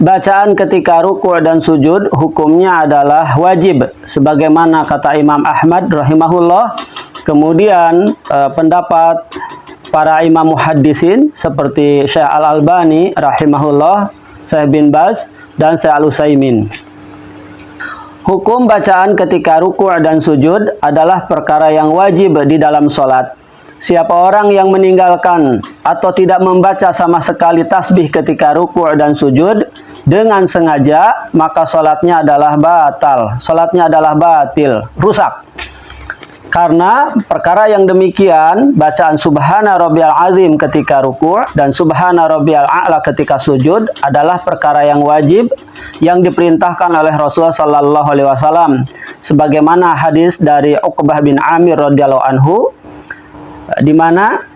bacaan ketika ruku' dan sujud hukumnya adalah wajib sebagaimana kata Imam Ahmad rahimahullah. Kemudian pendapat para imam muhaddisin seperti Syekh Al-Albani rahimahullah, Syekh bin Baz dan Syekh Al-Utsaimin. Hukum bacaan ketika ruku' dan sujud adalah perkara yang wajib di dalam sholat. Siapa orang yang meninggalkan atau tidak membaca sama sekali tasbih ketika ruku' dan sujud dengan sengaja, maka sholatnya adalah batal. Sholatnya adalah batil, rusak. Karena perkara yang demikian, bacaan Subhana Rabbiyal Azim ketika ruku' dan Subhana Rabbiyal A'la ketika sujud adalah perkara yang wajib yang diperintahkan oleh Rasulullah Sallallahu Alaihi Wasallam. Sebagaimana hadis dari Uqbah bin Amir radhiyallahu anhu, di mana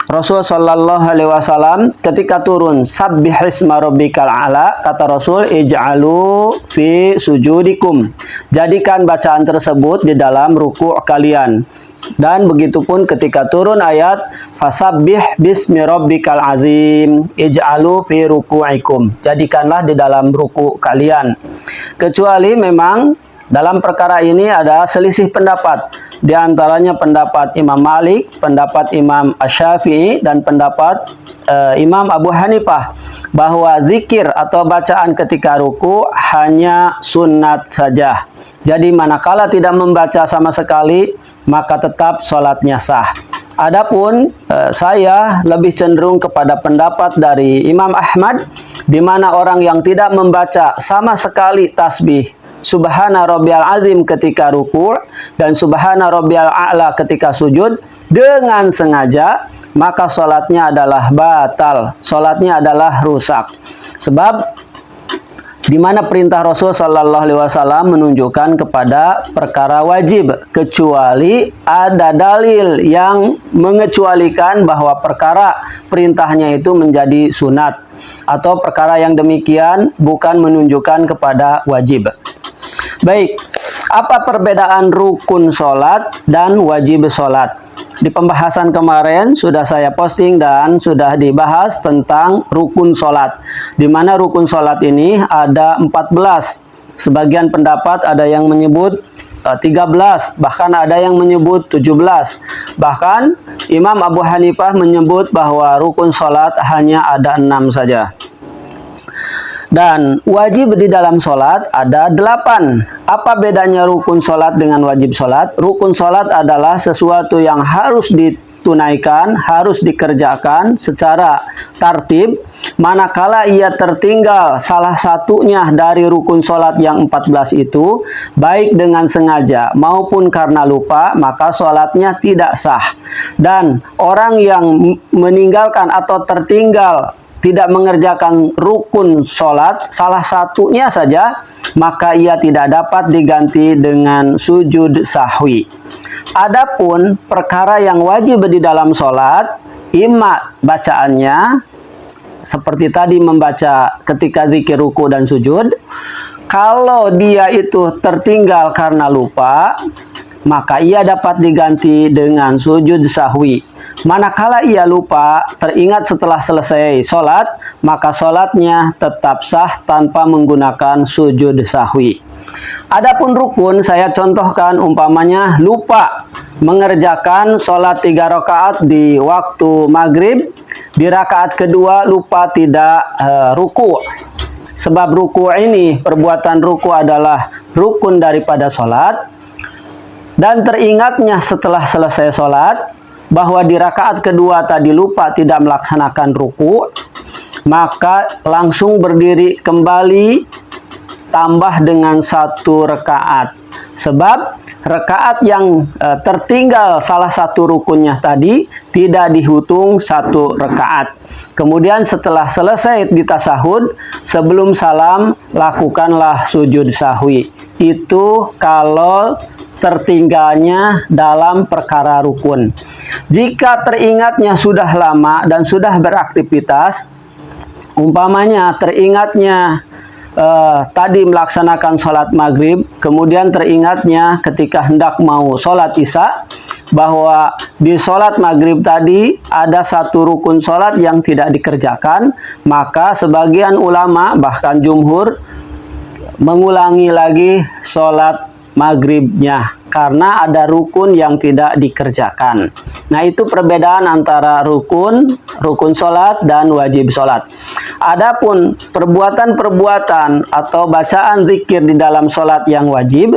Rasul Sallallahu Alaihi Wasallam ketika turun Sabbihisma Rabbikal A'la, kata Rasul, ij'alu fi sujudikum, jadikan bacaan tersebut di dalam ruku' kalian. Dan begitupun ketika turun ayat fasabbih bismi rabbikal azim ij'alu fi ruku'ikum, jadikanlah di dalam ruku' kalian. Kecuali memang dalam perkara ini ada selisih pendapat, di antaranya pendapat Imam Malik, pendapat Imam Asy-Syafi'i, dan pendapat Imam Abu Hanifah bahwa zikir atau bacaan ketika ruku hanya sunat saja. Jadi manakala tidak membaca sama sekali, maka tetap sholatnya sah. Adapun saya lebih cenderung kepada pendapat dari Imam Ahmad, di mana orang yang tidak membaca sama sekali tasbih Subhana Rabbiyal Azim ketika ruku' dan Subhana Rabbiyal A'la ketika sujud dengan sengaja, maka sholatnya adalah batal, sholatnya adalah rusak. Sebab di mana perintah Rasul Sallallahu Alaihi Wasallam menunjukkan kepada perkara wajib, kecuali ada dalil yang mengecualikan bahwa perkara perintahnya itu menjadi sunat, atau perkara yang demikian bukan menunjukkan kepada wajib. Baik, apa perbedaan rukun sholat dan wajib sholat? Di pembahasan kemarin sudah saya posting dan sudah dibahas tentang rukun sholat, di mana rukun sholat ini ada 14. Sebagian pendapat ada yang menyebut 13, bahkan ada yang menyebut 17. Bahkan Imam Abu Hanifah menyebut bahwa rukun sholat hanya ada 6 saja. Dan wajib di dalam sholat ada 8. Apa bedanya rukun sholat dengan wajib sholat? Rukun sholat adalah sesuatu yang harus ditunaikan, harus dikerjakan secara tertib. Manakala ia tertinggal salah satunya dari rukun sholat yang 14 itu, baik dengan sengaja maupun karena lupa, maka sholatnya tidak sah. Dan orang yang meninggalkan atau tertinggal tidak mengerjakan rukun sholat salah satunya saja, maka ia tidak dapat diganti dengan sujud sahwi. Adapun perkara yang wajib di dalam sholat, imma bacaannya seperti tadi membaca ketika zikir ruku dan sujud. Kalau dia itu tertinggal karena lupa, maka ia dapat diganti dengan sujud sahwi. Manakala ia lupa, teringat setelah selesai sholat, maka sholatnya tetap sah tanpa menggunakan sujud sahwi. Adapun rukun, saya contohkan umpamanya lupa mengerjakan sholat 3 rakaat di waktu maghrib, di rakaat kedua lupa tidak ruku'. Sebab ruku' ini, perbuatan ruku' adalah rukun daripada sholat. Dan teringatnya setelah selesai sholat bahwa di rakaat kedua tadi lupa tidak melaksanakan ruku', maka langsung berdiri kembali tambah dengan 1 rakaat. Sebab rakaat yang tertinggal salah satu rukunnya tadi tidak dihitung 1 rakaat. Kemudian setelah selesai di tasahud, sebelum salam lakukanlah sujud sahwi. Itu kalau tertinggalnya dalam perkara rukun. Jika teringatnya sudah lama dan sudah beraktivitas, umpamanya teringatnya tadi melaksanakan sholat maghrib, kemudian teringatnya ketika hendak mau sholat isya, bahwa di sholat maghrib tadi ada satu rukun sholat yang tidak dikerjakan, maka sebagian ulama, bahkan jumhur, mengulangi lagi sholat maghribnya karena ada rukun yang tidak dikerjakan. Nah, itu perbedaan antara rukun sholat dan wajib sholat. Adapun perbuatan-perbuatan atau bacaan zikir di dalam sholat yang wajib,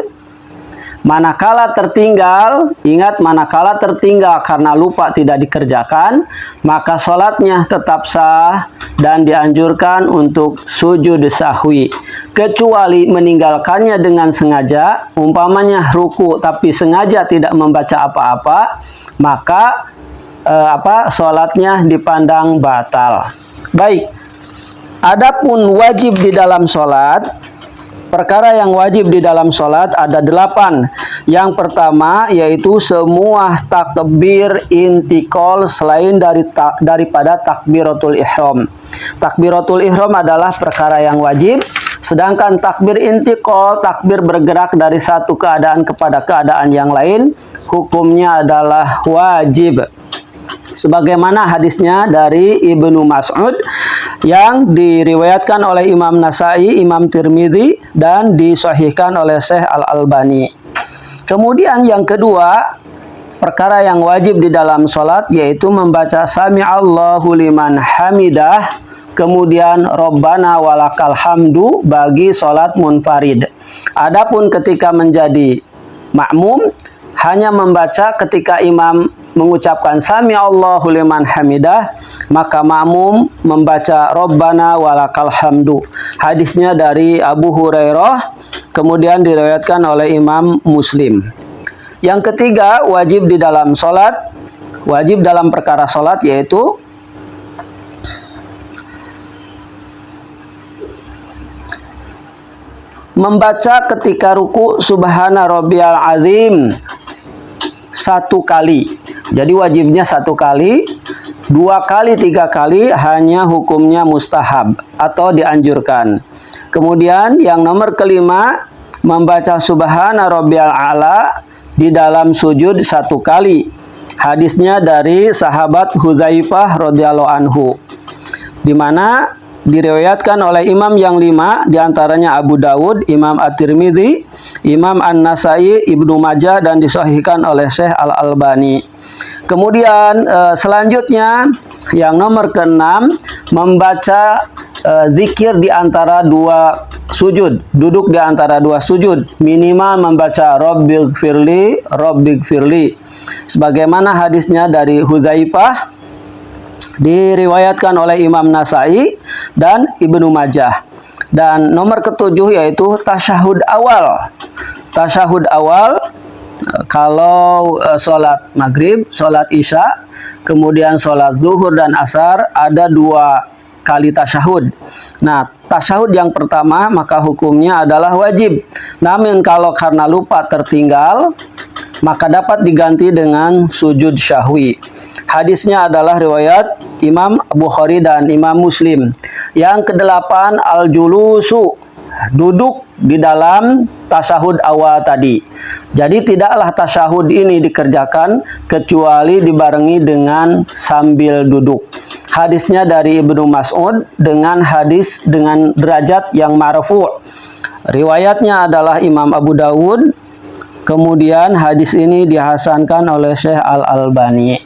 manakala tertinggal, ingat, manakala tertinggal karena lupa tidak dikerjakan, maka sholatnya tetap sah dan dianjurkan untuk sujud sahwi. Kecuali meninggalkannya dengan sengaja, umpamanya ruku tapi sengaja tidak membaca apa-apa, maka sholatnya dipandang batal. Baik, adapun wajib di dalam sholat, perkara yang wajib di dalam sholat ada 8. Yang pertama yaitu semua takbir intikal selain daripada takbiratul ihram. Takbiratul ihram adalah perkara yang wajib, sedangkan takbir intikal, takbir bergerak dari satu keadaan kepada keadaan yang lain, hukumnya adalah wajib. Sebagaimana hadisnya dari Ibnu Mas'ud yang diriwayatkan oleh Imam Nasai, Imam Tirmidzi, dan disahihkan oleh Syekh Al-Albani. Kemudian yang kedua, perkara yang wajib di dalam sholat yaitu membaca Sami'allahu liman hamidah, kemudian Rabbana walakal hamdu bagi sholat munfarid. Adapun ketika menjadi makmum, hanya membaca ketika imam mengucapkan Sami Allahu liman hamidah, maka makmum membaca Rabbana walakal hamdu. Hadisnya dari Abu Hurairah, kemudian diriwayatkan oleh Imam Muslim. Yang ketiga, wajib di dalam sholat, wajib dalam perkara sholat yaitu membaca ketika ruku Subhana Rabbiyal Azim 1 kali. Jadi wajibnya 1 kali, 2 kali, 3 kali hanya hukumnya mustahab atau dianjurkan. Kemudian yang nomor kelima, membaca Subhana Rabbiyal A'la di dalam sujud 1 kali. Hadisnya dari sahabat Hudzaifah radhiyallahu anhu, di mana diriwayatkan oleh imam yang 5, diantaranya Abu Dawud, Imam At-Tirmidzi, Imam An-Nasai, Ibnu Majah, dan disahihkan oleh Syekh Al-Albani. Kemudian selanjutnya yang nomor ke-6, membaca zikir di antara 2 sujud, duduk di antara 2 sujud, minimal membaca Rabbighfirli, Rabbighfirli, sebagaimana hadisnya dari Hudzaifah, diriwayatkan oleh Imam Nasai dan Ibnu Majah. Dan nomor ke-7 yaitu tasyahud awal. Tasyahud awal kalau sholat maghrib, sholat isya, kemudian sholat zuhur dan asar ada 2 kali tasyahud. Nah, tasyahud yang pertama maka hukumnya adalah wajib. Namun kalau karena lupa tertinggal, maka dapat diganti dengan sujud syahwi. Hadisnya adalah riwayat Imam Bukhari dan Imam Muslim. Yang ke-8, al-julusu, duduk di dalam tasyahud awal tadi. Jadi tidaklah tasyahud ini dikerjakan kecuali dibarengi dengan sambil duduk. Hadisnya dari Ibnu Mas'ud dengan hadis dengan derajat yang marfu'. Riwayatnya adalah Imam Abu Dawud. Kemudian hadis ini dihasankan oleh Syekh Al-Albani.